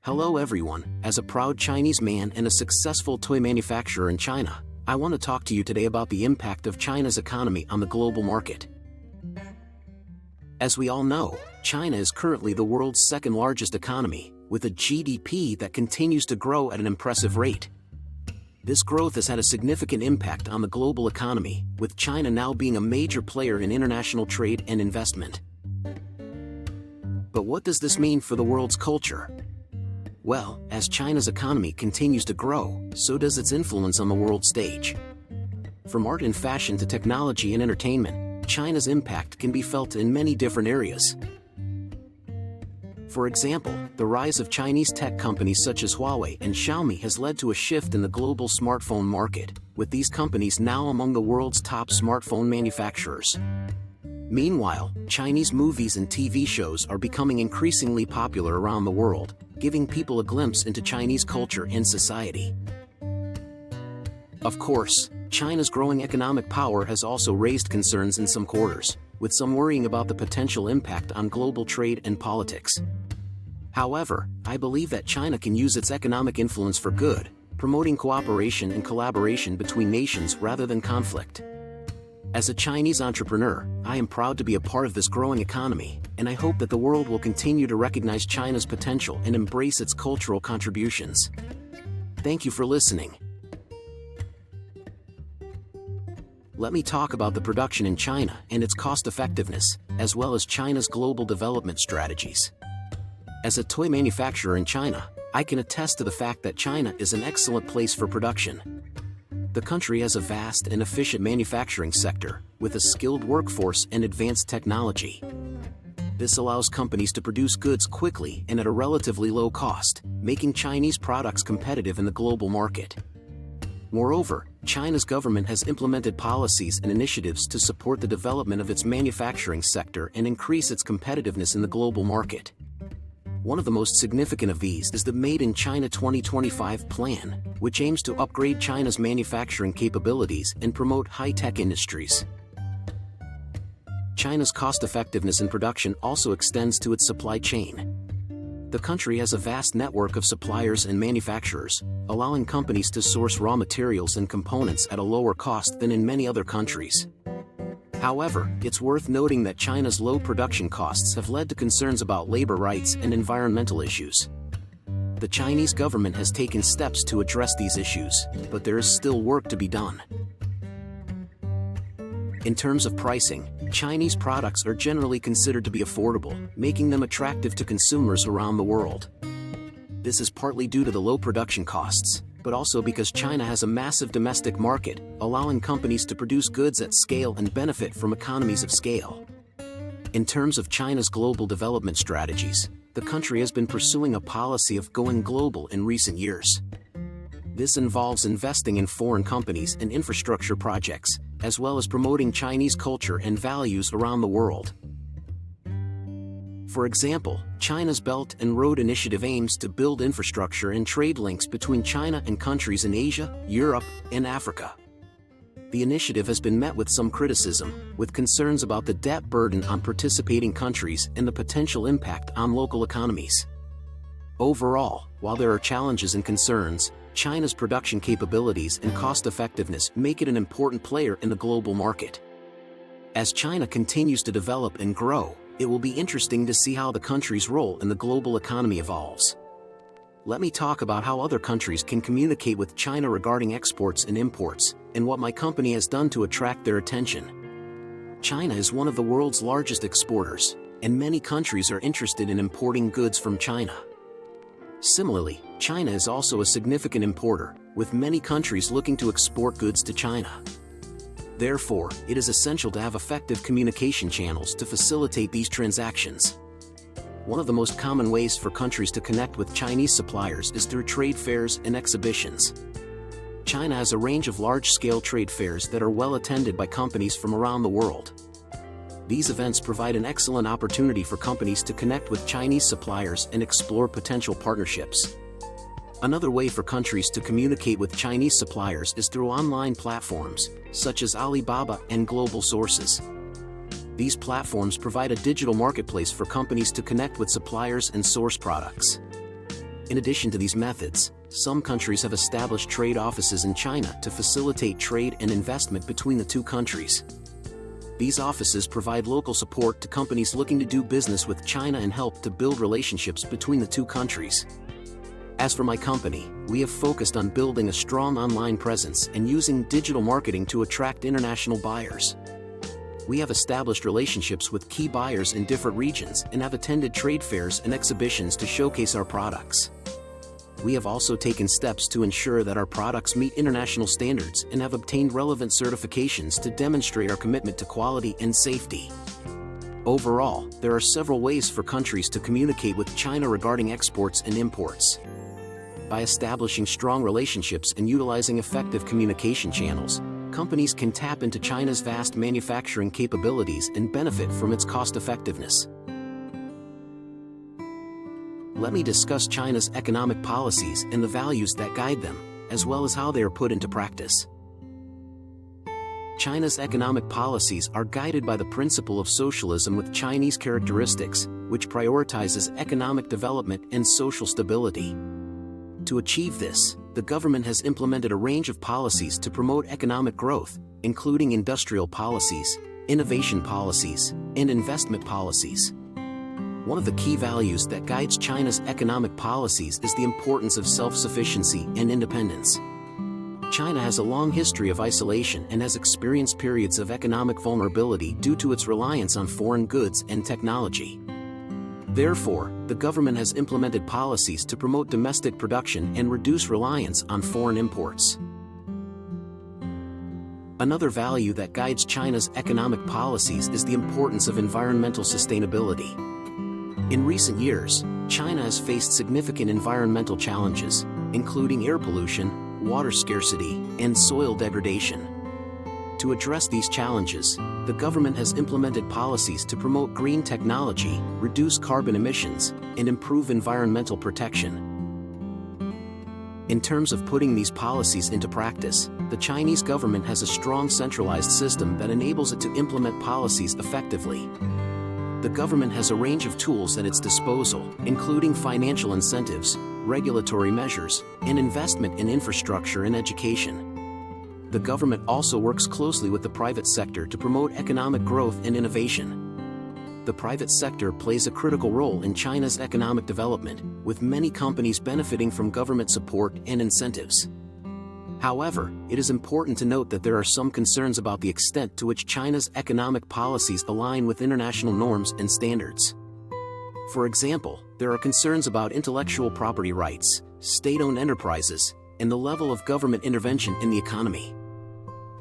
Hello everyone, as a proud Chinese man and a successful toy manufacturer in China, I want to talk to you today about the impact of China's economy on the global market. As we all know, China is currently the world's second largest economy, with a GDP that continues to grow at an impressive rate. This growth has had a significant impact on the global economy, with China now being a major player in international trade and investment. But what does this mean for the world's culture? Well, as China's economy continues to grow, so does its influence on the world stage. From art and fashion to technology and entertainment, China's impact can be felt in many different areas. For example, the rise of Chinese tech companies such as Huawei and Xiaomi has led to a shift in the global smartphone market, with these companies now among the world's top smartphone manufacturers. Meanwhile, Chinese movies and TV shows are becoming increasingly popular around the world, giving people a glimpse into Chinese culture and society. Of course, China's growing economic power has also raised concerns in some quarters, with some worrying about the potential impact on global trade and politics. However, I believe that China can use its economic influence for good, promoting cooperation and collaboration between nations rather than conflict. As a Chinese entrepreneur, I am proud to be a part of this growing economy, and I hope that the world will continue to recognize China's potential and embrace its cultural contributions. Thank you for listening. Let me talk about the production in China and its cost-effectiveness, as well as China's global development strategies. As a toy manufacturer in China, I can attest to the fact that China is an excellent place for production. The country has a vast and efficient manufacturing sector, with a skilled workforce and advanced technology. This allows companies to produce goods quickly and at a relatively low cost, making Chinese products competitive in the global market. Moreover, China's government has implemented policies and initiatives to support the development of its manufacturing sector and increase its competitiveness in the global market. One of the most significant of these is the Made in China 2025 plan, which aims to upgrade China's manufacturing capabilities and promote high-tech industries. China's cost-effectiveness in production also extends to its supply chain. The country has a vast network of suppliers and manufacturers, allowing companies to source raw materials and components at a lower cost than in many other countries. However, it's worth noting that China's low production costs have led to concerns about labor rights and environmental issues. The Chinese government has taken steps to address these issues, but there is still work to be done. In terms of pricing, Chinese products are generally considered to be affordable, making them attractive to consumers around the world. This is partly due to the low production costs, but also because China has a massive domestic market, allowing companies to produce goods at scale and benefit from economies of scale. In terms of China's global development strategies, the country has been pursuing a policy of going global in recent years. This involves investing in foreign companies and infrastructure projects, as well as promoting Chinese culture and values around the world. For example, China's Belt and Road Initiative aims to build infrastructure and trade links between China and countries in Asia, Europe, and Africa. The initiative has been met with some criticism, with concerns about the debt burden on participating countries and the potential impact on local economies. Overall, while there are challenges and concerns, China's production capabilities and cost-effectiveness make it an important player in the global market. As China continues to develop and grow, it will be interesting to see how the country's role in the global economy evolves. Let me talk about how other countries can communicate with China regarding exports and imports, and what my company has done to attract their attention. China is one of the world's largest exporters, and many countries are interested in importing goods from China. Similarly, China is also a significant importer, with many countries looking to export goods to China. Therefore, it is essential to have effective communication channels to facilitate these transactions. One of the most common ways for countries to connect with Chinese suppliers is through trade fairs and exhibitions. China has a range of large-scale trade fairs that are well attended by companies from around the world. These events provide an excellent opportunity for companies to connect with Chinese suppliers and explore potential partnerships. Another way for countries to communicate with Chinese suppliers is through online platforms, such as Alibaba and Global Sources. These platforms provide a digital marketplace for companies to connect with suppliers and source products. In addition to these methods, some countries have established trade offices in China to facilitate trade and investment between the two countries. These offices provide local support to companies looking to do business with China and help to build relationships between the two countries. As for my company, we have focused on building a strong online presence and using digital marketing to attract international buyers. We have established relationships with key buyers in different regions and have attended trade fairs and exhibitions to showcase our products. We have also taken steps to ensure that our products meet international standards and have obtained relevant certifications to demonstrate our commitment to quality and safety. Overall, there are several ways for countries to communicate with China regarding exports and imports. By establishing strong relationships and utilizing effective communication channels, companies can tap into China's vast manufacturing capabilities and benefit from its cost-effectiveness. Let me discuss China's economic policies and the values that guide them, as well as how they are put into practice. China's economic policies are guided by the principle of socialism with Chinese characteristics, which prioritizes economic development and social stability. To achieve this, the government has implemented a range of policies to promote economic growth, including industrial policies, innovation policies, and investment policies. One of the key values that guides China's economic policies is the importance of self-sufficiency and independence. China has a long history of isolation and has experienced periods of economic vulnerability due to its reliance on foreign goods and technology. Therefore, the government has implemented policies to promote domestic production and reduce reliance on foreign imports. Another value that guides China's economic policies is the importance of environmental sustainability. In recent years, China has faced significant environmental challenges, including air pollution, water scarcity, and soil degradation. To address these challenges, the government has implemented policies to promote green technology, reduce carbon emissions, and improve environmental protection. In terms of putting these policies into practice, the Chinese government has a strong centralized system that enables it to implement policies effectively. The government has a range of tools at its disposal, including financial incentives, regulatory measures, and investment in infrastructure and education. The government also works closely with the private sector to promote economic growth and innovation. The private sector plays a critical role in China's economic development, with many companies benefiting from government support and incentives. However, it is important to note that there are some concerns about the extent to which China's economic policies align with international norms and standards. For example, there are concerns about intellectual property rights, state-owned enterprises, and the level of government intervention in the economy.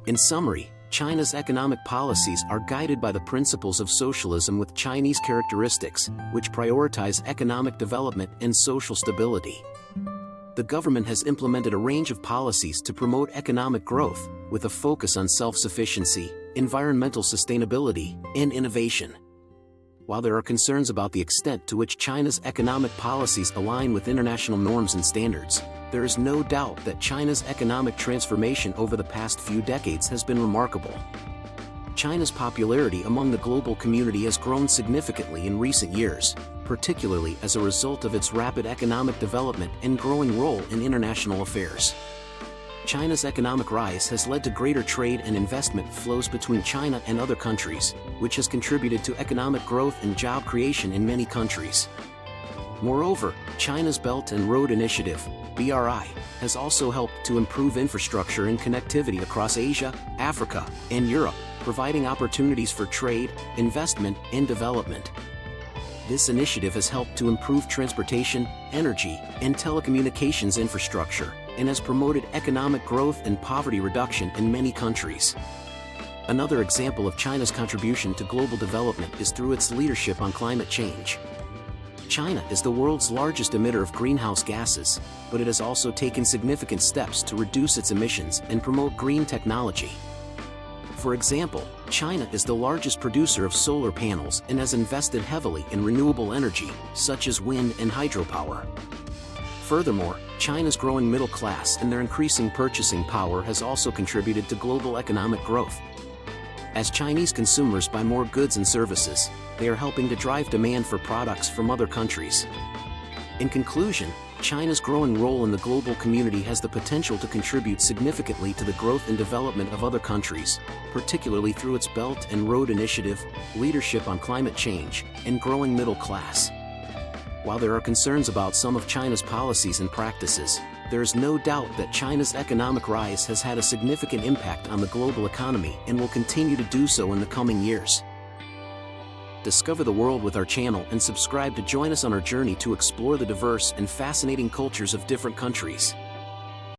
In summary, China's economic policies are guided by the principles of socialism with Chinese characteristics, which prioritize economic development and social stability. The government has implemented a range of policies to promote economic growth, with a focus on self-sufficiency, environmental sustainability, and innovation. While there are concerns about the extent to which China's economic policies align with international norms and standards, there is no doubt that China's economic transformation over the past few decades has been remarkable. China's popularity among the global community has grown significantly in recent years, particularly as a result of its rapid economic development and growing role in international affairs. China's economic rise has led to greater trade and investment flows between China and other countries, which has contributed to economic growth and job creation in many countries. Moreover, China's Belt and Road Initiative, BRI, has also helped to improve infrastructure and connectivity across Asia, Africa, and Europe, providing opportunities for trade, investment, and development. This initiative has helped to improve transportation, energy, and telecommunications infrastructure, and has promoted economic growth and poverty reduction in many countries. Another example of China's contribution to global development is through its leadership on climate change. China is the world's largest emitter of greenhouse gases, but it has also taken significant steps to reduce its emissions and promote green technology. For example, China is the largest producer of solar panels and has invested heavily in renewable energy, such as wind and hydropower. Furthermore, China's growing middle class and their increasing purchasing power has also contributed to global economic growth. As Chinese consumers buy more goods and services, they are helping to drive demand for products from other countries. In conclusion, China's growing role in the global community has the potential to contribute significantly to the growth and development of other countries, particularly through its Belt and Road Initiative, leadership on climate change, and growing middle class. While there are concerns about some of China's policies and practices, there is no doubt that China's economic rise has had a significant impact on the global economy and will continue to do so in the coming years. Discover the world with our channel and subscribe to join us on our journey to explore the diverse and fascinating cultures of different countries.